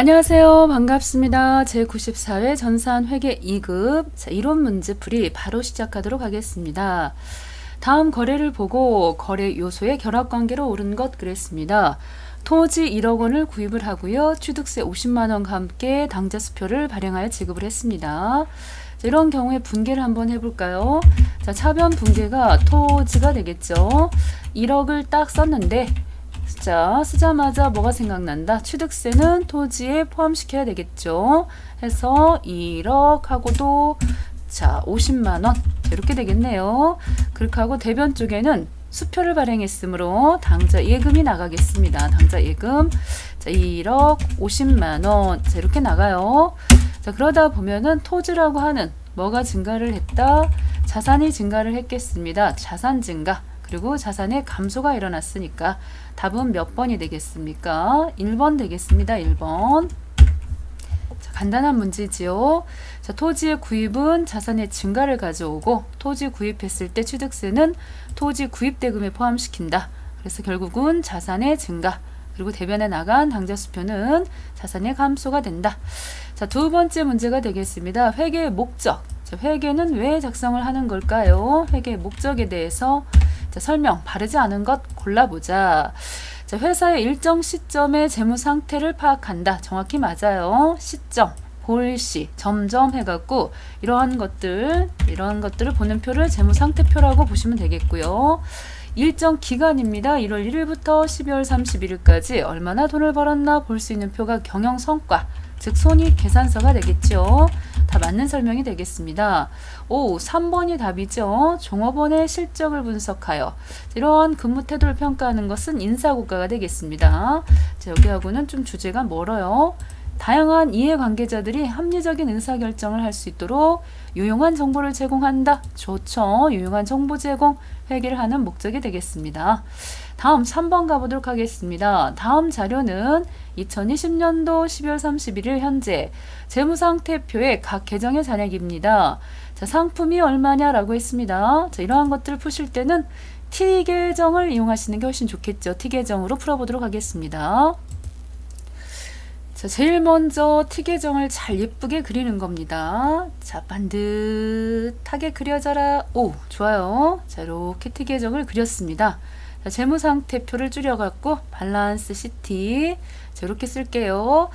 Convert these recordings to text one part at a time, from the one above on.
안녕하세요. 반갑습니다. 제94회 전산회계 2급 이론 문제풀이 바로 시작하도록 하겠습니다. 다음 거래를 보고 거래 요소의 결합관계로 옳은 것 그랬습니다. 토지 1억 원을 구입을 하고요. 취득세 50만 원과 함께 당좌수표를 발행하여 지급을 했습니다. 이런 경우에 분계를 한번 해볼까요? 자, 차변 분계가 토지가 되겠죠. 1억을 딱 썼는데 자, 쓰자마자 뭐가 생각난다? 취득세는 토지에 포함시켜야 되겠죠. 해서 1억 하고도 자 50만 원 이렇게 되겠네요. 그렇게 하고 대변 쪽에는 수표를 발행했으므로 당좌 예금이 나가겠습니다. 당좌 예금 자 1억 50만 원 자, 이렇게 나가요. 자 그러다 보면은 토지라고 하는 뭐가 증가를 했다? 자산이 증가를 했겠습니다. 자산 증가. 그리고 자산의 감소가 일어났으니까 답은 몇 번이 되겠습니까? 1번 되겠습니다. 1번. 자, 간단한 문제지요. 자, 토지의 구입은 자산의 증가를 가져오고 토지 구입했을 때 취득세는 토지 구입대금에 포함시킨다. 그래서 결국은 자산의 증가 그리고 대변에 나간 당좌수표는 자산의 감소가 된다. 자, 두 번째 문제가 되겠습니다. 회계의 목적. 자, 회계는 왜 작성을 하는 걸까요? 회계의 목적에 대해서 자, 설명 바르지 않은 것 골라보자. 자, 회사의 일정 시점의 재무 상태를 파악한다. 정확히 맞아요. 시점, 볼시, 점점 해갖고 이러한 것들을 보는 표를 재무 상태표라고 보시면 되겠고요. 일정 기간입니다. 1월 1일부터 12월 31일까지 얼마나 돈을 벌었나 볼 수 있는 표가 경영 성과, 즉 손익 계산서가 되겠죠. 다 맞는 설명이 되겠습니다. 3번이 답이죠. 종업원의 실적을 분석하여 이러한 근무 태도를 평가하는 것은 인사고과가 되겠습니다. 자, 여기하고는 좀 주제가 멀어요. 다양한 이해관계자들이 합리적인 의사결정을 할 수 있도록 유용한 정보를 제공한다. 좋죠. 유용한 정보 제공, 회계를 하는 목적이 되겠습니다. 다음 3번 가보도록 하겠습니다. 다음 자료는 2020년도 12월 31일 현재 재무상태표의 각 계정의 잔액입니다. 자, 상품이 얼마냐라고 했습니다. 자, 이러한 것들을 푸실 때는 T계정을 이용하시는 게 훨씬 좋겠죠. T계정으로 풀어보도록 하겠습니다. 자, 제일 먼저 T계정을 잘 예쁘게 그리는 겁니다. 자, 반듯하게 그려져라. 오, 좋아요. 자, 이렇게 T계정을 그렸습니다. 자, 재무상태표를 줄여갖고 밸런스 시트 자, 이렇게 쓸게요.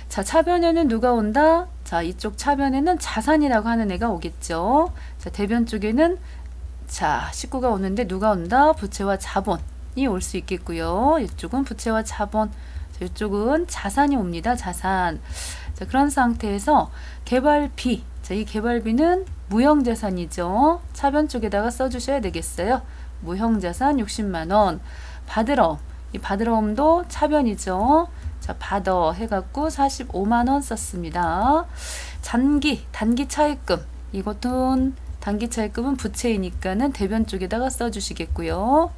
자, 차변에는 누가 온다? 자, 이쪽 차변에는 자산이라고 하는 애가 오겠죠. 자, 대변 쪽에는 자, 식구가 오는데 누가 온다? 부채와 자본이 올 수 있겠고요. 이쪽은 부채와 자본 자, 이쪽은 자산이 옵니다. 자산. 자, 그런 상태에서 개발비. 자, 이 개발비는 무형자산이죠. 차변 쪽에다가 써주셔야 되겠어요. 무형자산 60만 원. 받으러움. 이 받으러움도 차변이죠. 자, 받어 해갖고 45만 원 썼습니다. 단기 차입금. 이것은 단기 차입금은 부채이니까는 대변 쪽에다가 써주시겠고요.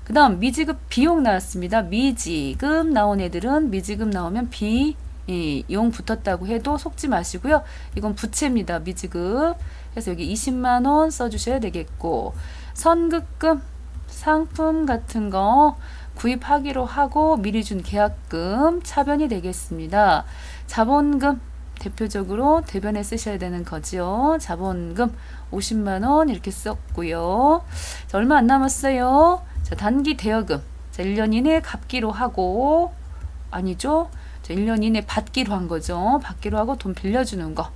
그 다음 미지급 비용 나왔습니다. 미지급 나온 애들은 미지급 나오면 비용 붙었다고 해도 속지 마시고요. 이건 부채입니다. 미지급. 그래서 여기 20만 원 써주셔야 되겠고 선급금 상품 같은 거 구입하기로 하고 미리 준 계약금 차변이 되겠습니다. 자본금 대표적으로 대변에 쓰셔야 되는 거지요. 자본금 50만 원 이렇게 썼고요. 자, 얼마 안 남았어요. 자, 단기 대여금. 자, 1년 이내에 갚기로 하고 아니죠. 자, 1년 이내에 받기로 한 거죠. 받기로 하고 돈 빌려주는 거.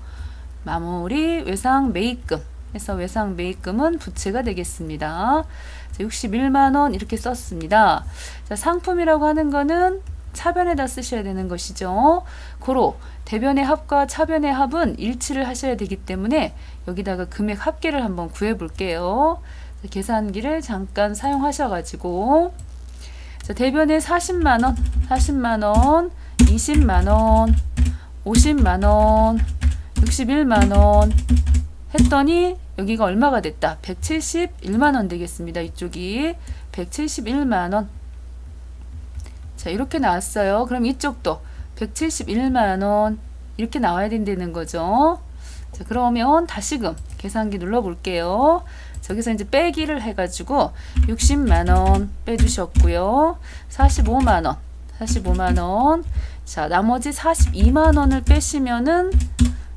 마무리 외상 매입금. 해서 외상 매입금은 부채가 되겠습니다. 자, 61만 원 이렇게 썼습니다. 자, 상품이라고 하는 거는 차변에다 쓰셔야 되는 것이죠. 고로 대변의 합과 차변의 합은 일치를 하셔야 되기 때문에 여기다가 금액 합계를 한번 구해 볼게요. 자, 계산기를 잠깐 사용하셔가지고 자, 대변에 40만원, 40만원, 20만원, 50만원, 61만원 했더니 여기가 얼마가 됐다? 171만원 되겠습니다. 이쪽이 171만원. 자, 이렇게 나왔어요. 그럼 이쪽도 171만원 이렇게 나와야 된다는 거죠. 자, 그러면 다시금 계산기 눌러 볼게요. 저기서 이제 빼기를 해가지고 60만원 빼주셨고요. 45만원, 45만원, 자, 나머지 42만 원을 빼시면은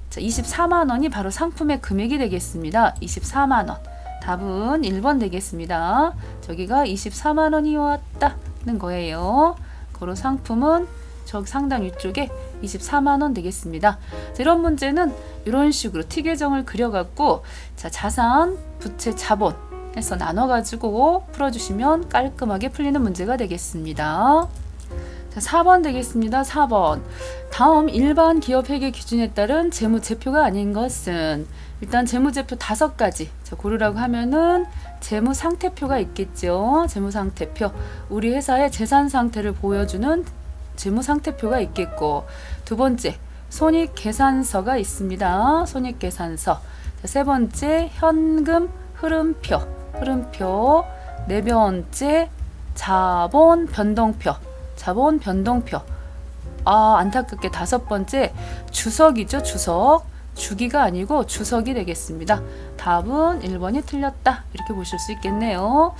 자, 24만 원이 바로 상품의 금액이 되겠습니다. 24만 원. 답은 1번 되겠습니다. 저기가 24만 원이 왔다는 거예요. 그리고 상품은 저 상단 위쪽에 24만 원 되겠습니다. 자, 이런 문제는 이런 식으로 T 계정을 그려갖고 자, 자산, 부채, 자본 해서 나눠가지고 풀어주시면 깔끔하게 풀리는 문제가 되겠습니다. 자, 4번 되겠습니다. 4번. 다음 일반 기업 회계 기준에 따른 재무제표가 아닌 것은 일단 재무제표 5가지 자, 고르라고 하면은 재무상태표가 있겠죠. 재무상태표. 우리 회사의 재산 상태를 보여주는 재무상태표가 있겠고 두 번째 손익계산서가 있습니다. 손익계산서. 자, 세 번째 현금 흐름표. 네 번째 자본 변동표. 안타깝게 5번째 주석이죠. 주기가 아니고 주석이 되겠습니다. 답은 1번이 틀렸다. 이렇게 보실 수 있겠네요.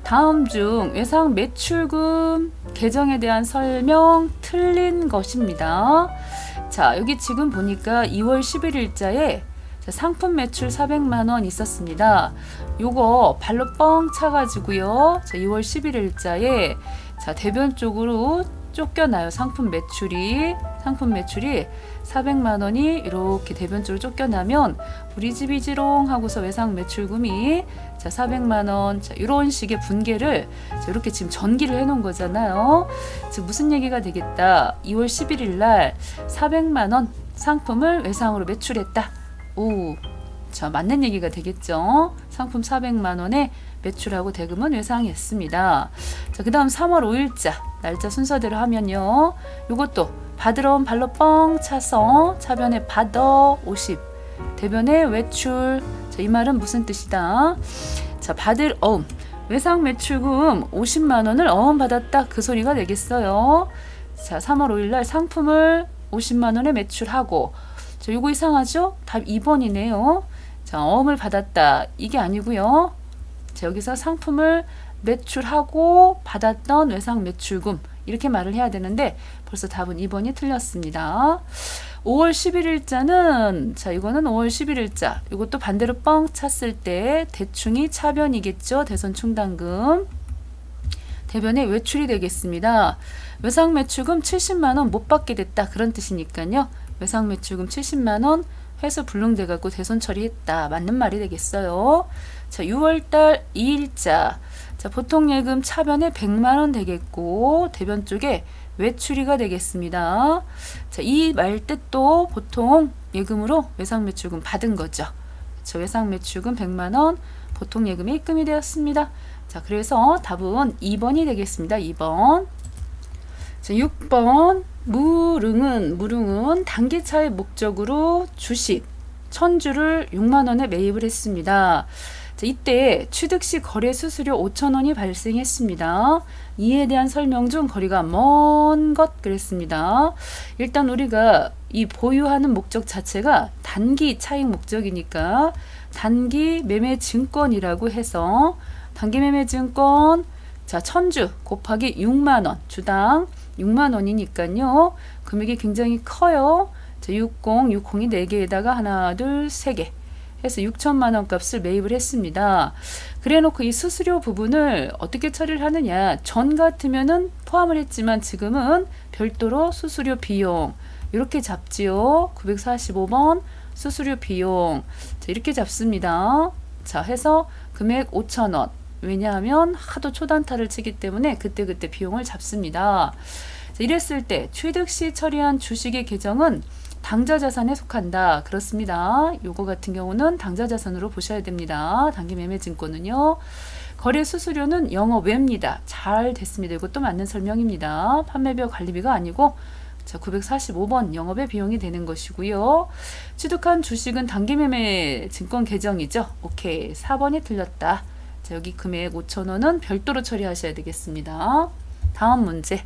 다음 중 외상 매출금 계정에 대한 설명 틀린 것입니다. 자, 여기 지금 보니까 2월 11일자에 상품 매출 400만 원 있었습니다. 요거 발로 뻥 차가지고요. 자, 2월 11일자에 자, 대변 쪽으로 쫓겨나요. 상품 매출이 400만 원이 이렇게 대변 쪽으로 쫓겨나면 우리 집이지롱 하고서 외상 매출금이 자, 400만 원 자, 이런 식의 분계를 자, 이렇게 지금 전기를 해 놓은 거잖아요. 즉 무슨 얘기가 되겠다. 2월 11일 날 400만 원 상품을 외상으로 매출했다. 오, 자, 맞는 얘기가 되겠죠. 상품 400만 원에 매출하고 대금은 외상했습니다. 자, 그 다음 3월 5일자 날짜 순서대로 하면요. 요것도 받으러 온 발로 뻥 차서 차변에 받아 50 대변에 외출. 자, 이 말은 무슨 뜻이다. 자, 받을 어음 외상 매출금 50만 원을 어음 받았다. 그 소리가 되겠어요. 자, 3월 5일 날 상품을 50만 원에 매출하고 자, 요거 이상하죠? 답 2번이네요. 자, 어음을 받았다. 이게 아니고요. 자, 여기서 상품을 매출하고 받았던 외상 매출금 이렇게 말을 해야 되는데 벌써 답은 2번이 틀렸습니다. 5월 11일자는 자, 이거는 5월 11일자 이것도 반대로 뻥 찼을 때 대충이 차변이겠죠. 대손 충당금 대변의 외출이 되겠습니다. 외상 매출금 70만 원 못 받게 됐다. 그런 뜻이니까요. 외상 매출금 70만 원 회수 불능돼 갖고 대손 처리했다. 맞는 말이 되겠어요. 자, 6월달 2일자 자, 보통 예금 차변에 100만 원 되겠고 대변 쪽에 외출이가 되겠습니다. 자, 이 말뜻도 보통 예금으로 외상 매출금 받은 거죠. 저 외상 매출금 100만 원 보통 예금이 입금이 되었습니다. 자, 그래서 답은 2번이 되겠습니다. 2번. 자, 6번 무릉은 단기차의 목적으로 주식 1000주를 6만 원에 매입을 했습니다. 자, 이때 취득시 거래 수수료 5,000원이 발생했습니다. 이에 대한 설명 중 거리가 먼 것 그랬습니다. 일단 우리가 이 보유하는 목적 자체가 단기 차익 목적이니까 단기 매매 증권이라고 해서 단기 매매 증권 자, 1000주 곱하기 6만 원 주당 6만 원이니까요. 금액이 굉장히 커요. 자, 60이 4개에다가 하나, 둘, 3개 해서 6천만 원 값을 매입을 했습니다. 그래 놓고 이 수수료 부분을 어떻게 처리를 하느냐. 전 같으면은 포함을 했지만 지금은 별도로 수수료 비용 이렇게 잡지요. 945번 수수료 비용 자, 이렇게 잡습니다. 자, 해서 금액 5,000원 왜냐하면 하도 초단타를 치기 때문에 그때그때 비용을 잡습니다. 자, 이랬을 때 취득 시 처리한 주식의 계정은 당좌자산에 속한다. 그렇습니다. 요거 같은 경우는 당좌자산으로 보셔야 됩니다. 단기매매증권은요. 거래 수수료는 영업외입니다. 잘 됐습니다. 이것도 맞는 설명입니다. 판매비와 관리비가 아니고 자, 945번 영업의 비용이 되는 것이고요. 취득한 주식은 단기매매 증권 계정이죠. 오케이. 4번이 틀렸다. 자, 여기 금액 5,000원은 별도로 처리하셔야 되겠습니다. 다음 문제.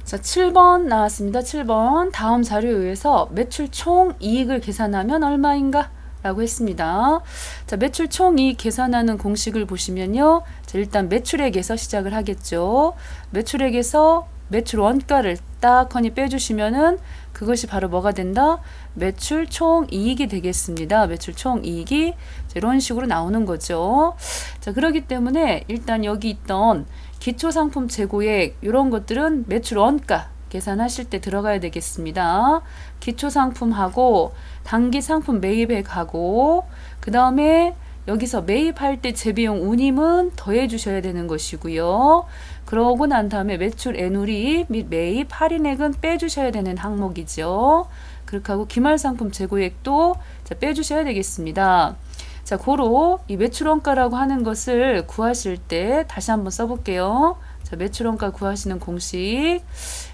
자, 7번 나왔습니다. 7번. 다음 자료에 의해서 매출 총 이익을 계산하면 얼마인가? 라고 했습니다. 자, 매출 총 이익 계산하는 공식을 보시면요. 자, 일단 매출액에서 시작을 하겠죠. 매출액에서 매출 원가를 딱하니 빼주시면은 그것이 바로 뭐가 된다? 매출 총이익이 되겠습니다. 매출 총이익이 이런 식으로 나오는 거죠. 자, 그렇기 때문에 일단 여기 있던 기초상품 재고액 이런 것들은 매출 원가 계산하실 때 들어가야 되겠습니다. 기초상품하고 단기상품 매입액하고 그 다음에 여기서 매입할 때 재비용 운임은 더해 주셔야 되는 것이고요. 그러고 난 다음에 매출 애누리 및 매입 할인액은 빼주셔야 되는 항목이죠. 그렇게 하고 기말상품 재고액도 빼주셔야 되겠습니다. 자, 고로 이 매출원가라고 하는 것을 구하실 때 다시 한번 써볼게요. 자, 매출원가 구하시는 공식.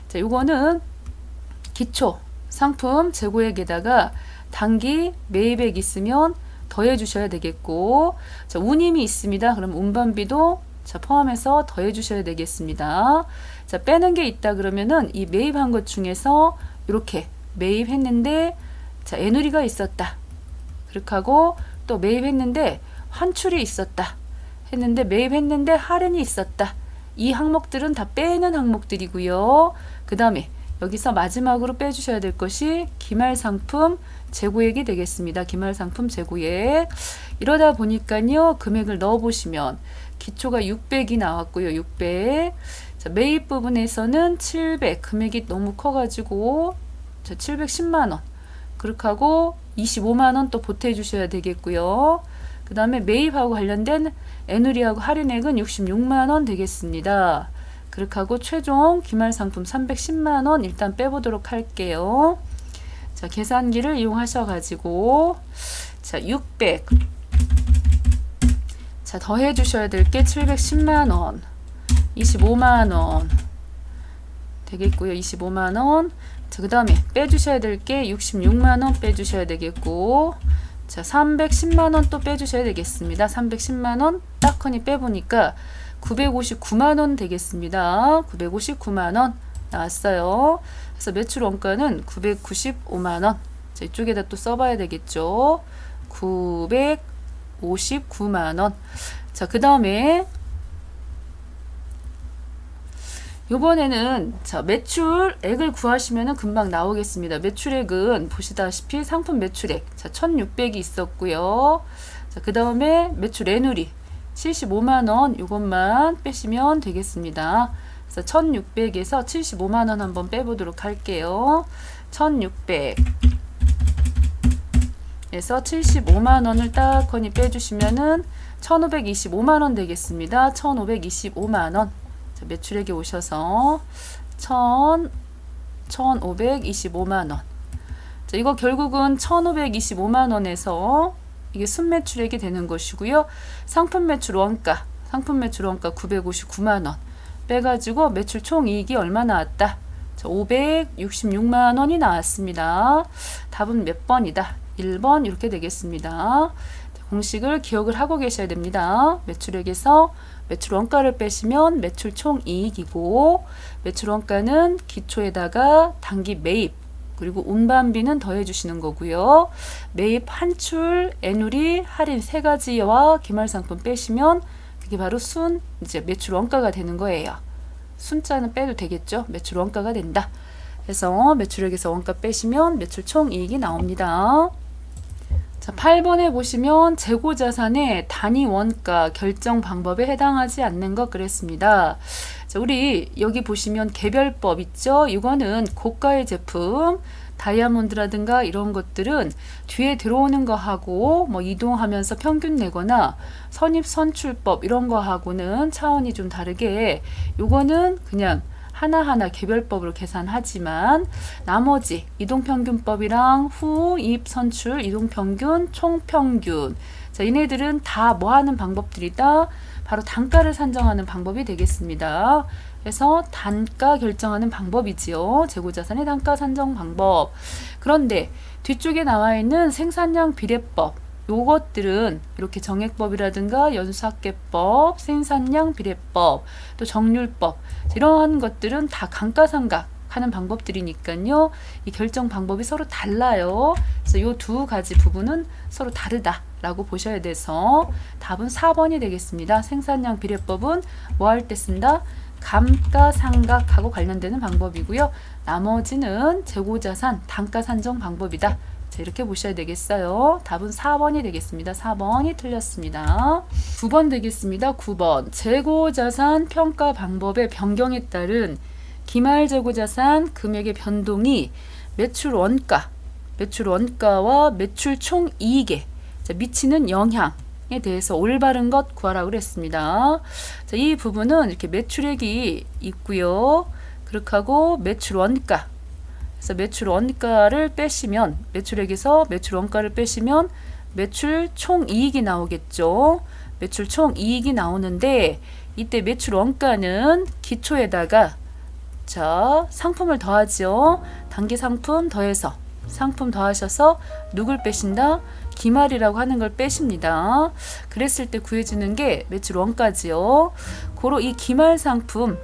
자, 요거는 기초 상품 재고액에다가 단기 매입액 있으면 더해 주셔야 되겠고, 자, 운임이 있습니다. 그럼 운반비도 자, 포함해서 더해 주셔야 되겠습니다. 자, 빼는 게 있다 그러면은 이 매입한 것 중에서 이렇게 매입했는데 자, 애누리가 있었다. 그렇게 하고 또 매입했는데 환출이 있었다. 했는데 매입했는데 할인이 있었다. 이 항목들은 다 빼는 항목들이고요. 그 다음에 여기서 마지막으로 빼주셔야 될 것이 기말상품 재고액이 되겠습니다. 기말상품 재고액. 이러다 보니까요. 금액을 넣어보시면 기초가 600이 나왔고요. 600. 자, 매입 부분에서는 700. 금액이 너무 커가지고 710만원. 그렇게 하고 25만원 또 보태주셔야 되겠고요. 그 다음에 매입하고 관련된 애누리하고 할인액은 66만원 되겠습니다. 그렇게 하고 최종 기말상품 310만원 일단 빼보도록 할게요. 자, 계산기를 이용하셔가지고 자, 600. 자, 더해 주셔야 될 게 710만원, 25만원 되겠고요. 25만원. 자, 그 다음에 빼주셔야 될 게 66만원 빼주셔야 되겠고, 자, 310만원 또 빼주셔야 되겠습니다. 310만원 딱하니 빼보니까 959만원 되겠습니다. 959만원 나왔어요. 그래서 매출 원가는 995만원. 자, 이쪽에다 또 써봐야 되겠죠. 959만원. 자, 그 다음에 요번에는 자, 매출액을 구하시면은 금방 나오겠습니다. 매출액은 보시다시피 상품 매출액 자, 1600이 있었고요. 자, 그 다음에 매출 애누리 75만원 요것만 빼시면 되겠습니다. 그래서 1600에서 75만원 한번 빼보도록 할게요. 1600 에서 75만원을 딱하니 빼주시면은 1525만원 되겠습니다. 1525만원. 자, 매출액에 오셔서 1525만원. 자, 이거 결국은 1525만원에서 이게 순매출액이 되는 것이고요. 상품 매출 원가 959만원 빼가지고 매출 총이익이 얼마 나왔다? 자, 566만원이 나왔습니다. 답은 몇 번이다? 1번 이렇게 되겠습니다. 공식을 기억을 하고 계셔야 됩니다. 매출액에서 매출 원가를 빼시면 매출 총이익이고, 매출 원가는 기초에다가 단기 매입 그리고 운반비는 더해 주시는 거고요. 매입, 환출, 애누리, 할인 세 가지와 기말상품 빼시면 그게 바로 이제 매출 원가가 되는 거예요. 순자는 빼도 되겠죠. 매출 원가가 된다. 그래서 매출액에서 원가 빼시면 매출 총이익이 나옵니다. 자, 8번에 보시면 재고자산의 단위 원가 결정 방법에 해당하지 않는 것 그랬습니다. 자, 우리 여기 보시면 개별법 있죠? 이거는 고가의 제품, 다이아몬드라든가 이런 것들은 뒤에 들어오는 거하고 뭐 이동하면서 평균 내거나 선입 선출법 이런 거하고는 차원이 좀 다르게 요거는 그냥 하나하나 개별법으로 계산하지만 나머지 이동평균법이랑 후입 선출, 이동평균, 총평균 자, 얘네들은 다 뭐 하는 방법들이다? 바로 단가를 산정하는 방법이 되겠습니다. 그래서 단가 결정하는 방법이지요. 재고자산의 단가 산정 방법. 그런데 뒤쪽에 나와 있는 생산량 비례법 요것들은 이렇게 정액법이라든가 연수학계법, 생산량 비례법, 또 정률법 이러한 것들은 다 감가상각 하는 방법들이니까요. 이 결정 방법이 서로 달라요. 그래서 이 두 가지 부분은 서로 다르다라고 보셔야 돼서 답은 4번이 되겠습니다. 생산량 비례법은 뭐 할 때 쓴다? 감가상각하고 관련되는 방법이고요. 나머지는 재고자산 단가 산정 방법이다. 자, 이렇게 보셔야 되겠어요. 답은 4번이 되겠습니다. 4번이 틀렸습니다. 9번 되겠습니다. 9번. 재고자산 평가 방법의 변경에 따른 기말 재고자산 금액의 변동이 매출 원가와 매출 총이익에 미치는 영향에 대해서 올바른 것 구하라고 그랬습니다. 자, 이 부분은 이렇게 매출액이 있고요. 그렇게 하고 매출 원가. 그래서 매출 원가를 빼시면 매출액에서 매출 원가를 빼시면 매출 총이익이 나오겠죠. 매출 총이익이 나오는데 이때 매출 원가는 기초에다가 자, 상품을 더하죠. 단기 상품 더해서 상품 더하셔서 누굴 빼신다? 기말이라고 하는 걸 빼십니다. 그랬을 때 구해지는 게 매출 원가지요. 고로 이 기말 상품,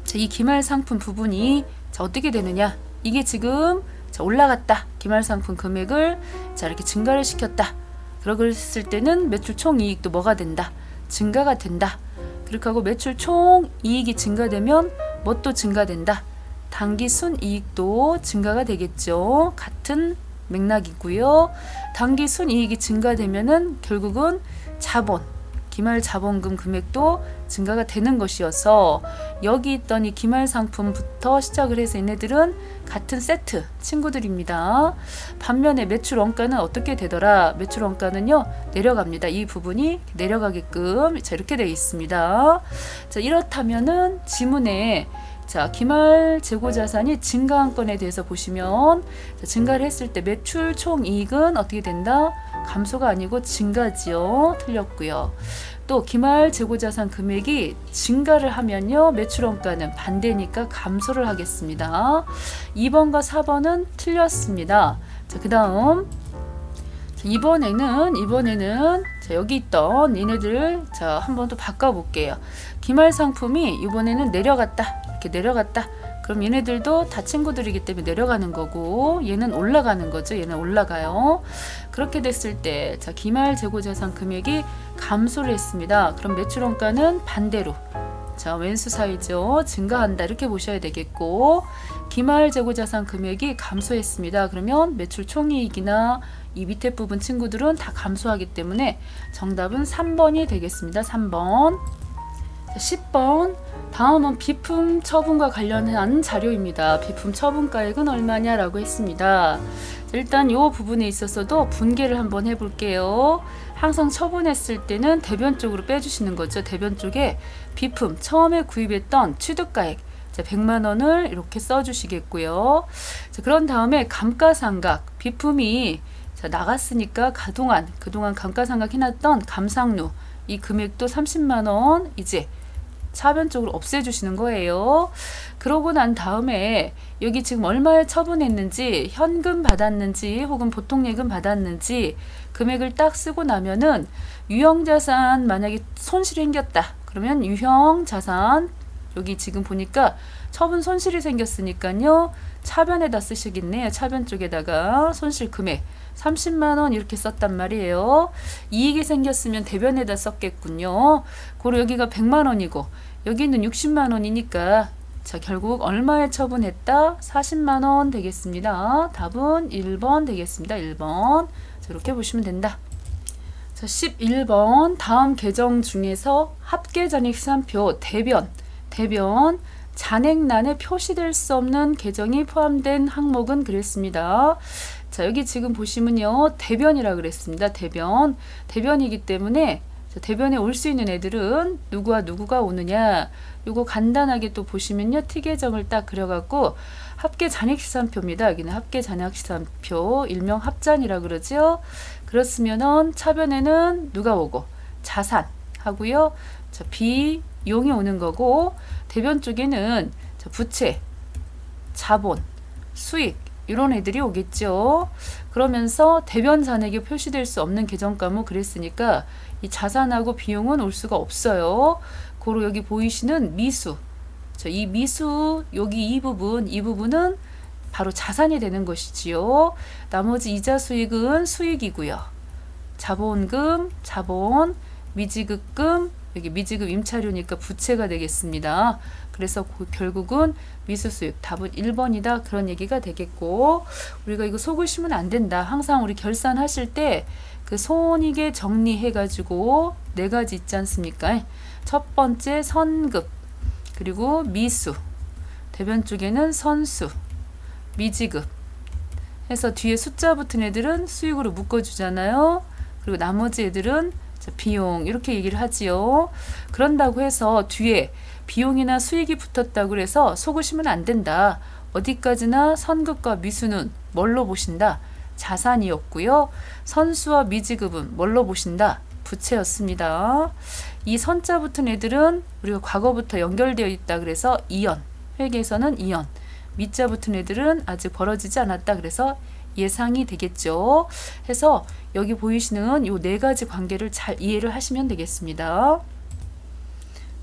자, 이 기말 상품 부분이 자, 어떻게 되느냐? 이게 지금 자, 올라갔다. 기말 상품 금액을 자, 이렇게 증가를 시켰다. 그랬을 때는 매출 총이익도 뭐가 된다? 증가가 된다. 그렇게 하고 매출 총이익이 증가되면 뭣도 증가된다? 단기 순이익도 증가가 되겠죠. 같은 맥락이고요. 단기 순이익이 증가되면은 결국은 자본, 기말 자본금 금액도 증가가 되는 것이어서 여기 있던 이 기말 상품부터 시작을 해서 얘네들은 같은 세트 친구들입니다. 반면에 매출 원가는 어떻게 되더라? 매출 원가는요 내려갑니다. 이 부분이 내려가게끔 자, 이렇게 되어 있습니다. 자, 이렇다면은 지문에 자, 기말 재고자산이 증가한 건에 대해서 보시면 자, 증가를 했을 때 매출 총이익은 어떻게 된다? 감소가 아니고 증가지요. 틀렸고요. 또 기말 재고자산 금액이 증가를 하면요 매출 원가는 반대니까 감소를 하겠습니다. 2번과 4번은 틀렸습니다. 자, 그 다음 이번에는 자, 여기 있던 얘네들 자, 한번 또 바꿔볼게요. 기말 상품이 이번에는 내려갔다. 이렇게 내려갔다. 그럼 얘네들도 다 친구들이기 때문에 내려가는 거고 얘는 올라가는 거죠. 얘는 올라가요. 그렇게 됐을 때 자, 기말 재고자산 금액이 감소를 했습니다. 그럼 매출 원가는 반대로 자, 왼수 사이죠. 증가한다. 이렇게 보셔야 되겠고 기말 재고자산 금액이 감소했습니다. 그러면 매출 총이익이나 이 밑에 부분 친구들은 다 감소하기 때문에 정답은 3번이 되겠습니다. 3번. 10번. 다음은 비품 처분과 관련한 자료입니다. 비품 처분가액은 얼마냐라고 했습니다. 일단 이 부분에 있어서도 분개를 한번 해볼게요. 항상 처분했을 때는 대변 쪽으로 빼주시는 거죠. 대변 쪽에 비품 처음에 구입했던 취득가액 100만 원을 이렇게 써주시겠고요. 자, 그런 다음에 감가상각 비품이 자, 나갔으니까 그동안 감가상각 해놨던 감상루 이 금액도 30만 원 이제 차변적으로 없애주시는 거예요. 그러고 난 다음에 여기 지금 얼마에 처분했는지 현금 받았는지 혹은 보통예금 받았는지 금액을 딱 쓰고 나면은 유형자산 만약에 손실이 생겼다. 그러면 유형자산 여기 지금 보니까 처분 손실이 생겼으니까요. 차변에다 쓰시겠네요. 차변 쪽에다가 손실 금액 30만 원 이렇게 썼단 말이에요. 이익이 생겼으면 대변에다 썼겠군요. 고로 여기가 100만 원이고 여기는 60만 원이니까 자, 결국 얼마에 처분했다? 40만 원 되겠습니다. 답은 1번 되겠습니다. 1번. 자, 이렇게 보시면 된다. 자, 11번 다음 계정 중에서 합계잔액시산표 대변 잔액란에 표시될 수 없는 계정이 포함된 항목은 그랬습니다. 자, 여기 지금 보시면요. 대변이라 그랬습니다. 대변이기 때문에 자, 대변에 올 수 있는 애들은 누구와 누구가 오느냐. 요거 간단하게 또 보시면요. T계정을 딱 그려갖고 합계잔액시산표입니다. 여기는 합계잔액시산표 일명 합잔이라 그러죠. 그렇으면은 차변에는 누가 오고 자산 하고요. 자, 비용이 오는 거고 대변 쪽에는 자, 부채, 자본, 수익 이런 애들이 오겠죠. 그러면서 대변 잔액이 표시될 수 없는 계정 과목 그랬으니까 이 자산하고 비용은 올 수가 없어요. 고로 여기 보이시는 미수. 자, 이 미수 여기 이 부분은 바로 자산이 되는 것이지요. 나머지 이자 수익은 수익이고요. 자본금, 자본, 미지급금, 여기 미지급 임차료니까 부채가 되겠습니다. 그래서 결국은 미수수익 답은 1번이다. 그런 얘기가 되겠고, 우리가 이거 속으시면 안 된다. 항상 우리 결산하실 때 그 손익에 정리해가지고 네 가지 있지 않습니까? 첫 번째 선급, 그리고 미수, 대변 쪽에는 선수, 미지급 해서 뒤에 숫자 붙은 애들은 수익으로 묶어주잖아요. 그리고 나머지 애들은 비용 이렇게 얘기를 하지요. 그런다고 해서 뒤에 비용이나 수익이 붙었다고 해서 속으시면 안 된다. 어디까지나 선급과 미수는 뭘로 보신다? 자산이었고요. 선수와 미지급은 뭘로 보신다? 부채였습니다. 이 선자 붙은 애들은 우리가 과거부터 연결되어 있다 그래서 이연, 회계에서는 이연. 미자 붙은 애들은 아직 벌어지지 않았다 그래서 예상이 되겠죠. 해서 여기 보이시는 이 네 가지 관계를 잘 이해를 하시면 되겠습니다.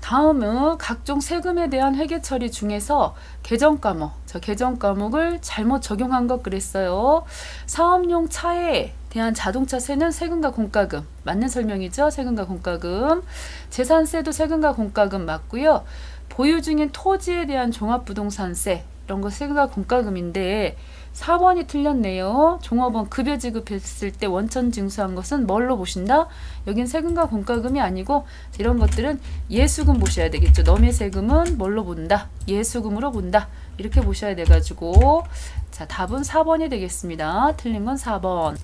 다음은 각종 세금에 대한 회계 처리 중에서 개정 과목, 개정 과목을 잘못 적용한 것 그랬어요. 사업용 차에 대한 자동차세는 세금과 공과금 맞는 설명이죠. 세금과 공과금. 재산세도 세금과 공과금 맞고요. 보유 중인 토지에 대한 종합부동산세 이런 거 세금과 공과금인데 4번이 틀렸네요. 종업원 급여 지급했을 때 원천 징수한 것은 뭘로 보신다? 여긴 세금과 공과금이 아니고 이런 것들은 예수금 보셔야 되겠죠. 넘의 세금은 뭘로 본다? 예수금으로 본다. 이렇게 보셔야 돼가지고 자 답은 4번이 되겠습니다. 틀린 건 4번.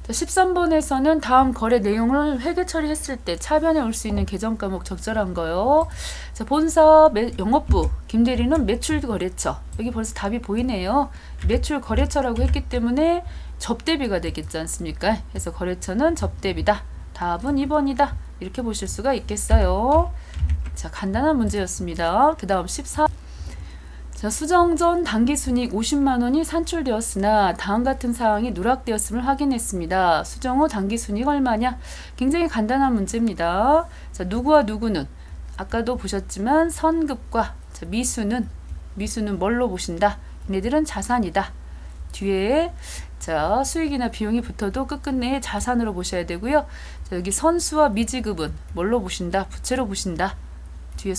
13번에서는 다음 거래 내용을 회계 처리했을 때 차변에 올 수 있는 개정 과목 적절한 거요. 자, 본사 영업부 김대리는 매출 거래처. 여기 벌써 답이 보이네요. 매출 거래처라고 했기 때문에 접대비가 되겠지 않습니까? 그래서 거래처는 접대비다. 답은 2번이다. 이렇게 보실 수가 있겠어요. 자, 간단한 문제였습니다. 그 다음 14. 자, 수정 전 당기순이익 50만 원이 산출되었으나 다음 같은 사항이 누락되었음을 확인했습니다. 수정 후 당기순이익 얼마냐? 굉장히 간단한 문제입니다. 자, 누구와 누구는 아까도 보셨지만 선급과 자, 미수는 뭘로 보신다? 얘네들은 자산이다. 뒤에 자, 수익이나 비용이 붙어도 끝끝내 자산으로 보셔야 되고요. 자, 여기 선수와 미지급은 뭘로 보신다? 부채로 보신다. 뒤에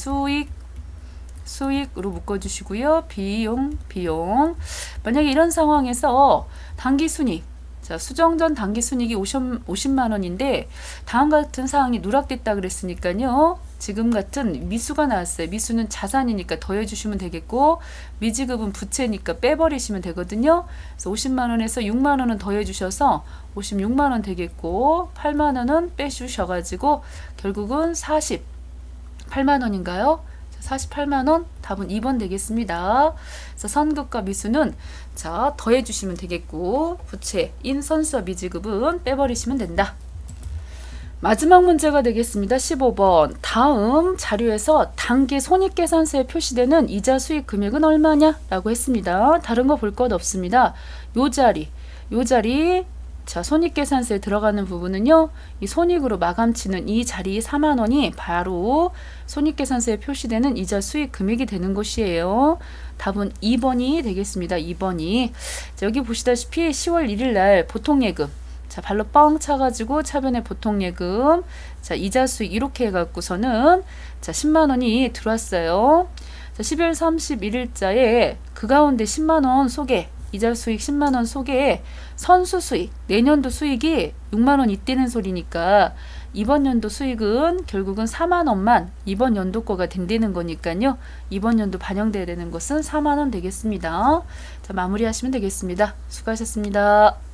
수익으로 묶어주시고요. 비용. 만약에 이런 상황에서 당기순이익, 자, 수정전 당기순이익이 50만 원인데 다음 같은 사항이 누락됐다 그랬으니까요. 지금 같은 미수가 나왔어요. 미수는 자산이니까 더해주시면 되겠고 미지급은 부채니까 빼버리시면 되거든요. 그래서 50만 원에서 6만 원은 더해주셔서 56만 원 되겠고 8만 원은 빼주셔가지고 결국은 48만 원인가요? 48만 원 답은 2번 되겠습니다. 그래서 선급과 미수는 자 더해 주시면 되겠고 부채인 선수와 미지급은 빼버리시면 된다. 마지막 문제가 되겠습니다. 15번. 다음 자료에서 당기 손익계산서에 표시되는 이자 수익 금액은 얼마냐? 라고 했습니다. 다른 거 볼 것 없습니다. 요 자리 자, 손익계산서에 들어가는 부분은요. 이 손익으로 마감치는 이 자리 4만 원이 바로 손익계산서에 표시되는 이자 수익 금액이 되는 것이에요. 답은 2번이 되겠습니다. 2번이. 자, 여기 보시다시피 10월 1일 날 보통예금. 자, 발로 뻥 차가지고 차변에 보통예금. 자, 이자 수익 이렇게 해갖고서는 자, 10만 원이 들어왔어요. 자, 12월 31일자에 그 가운데 10만 원 속에 이자 수익 10만 원 속에 선수 수익, 내년도 수익이 6만 원 있다는 소리니까 이번 연도 수익은 결국은 4만 원만 이번 연도 거가 된다는 거니까요. 이번 연도 반영돼야 되는 것은 4만 원 되겠습니다. 자, 마무리하시면 되겠습니다. 수고하셨습니다.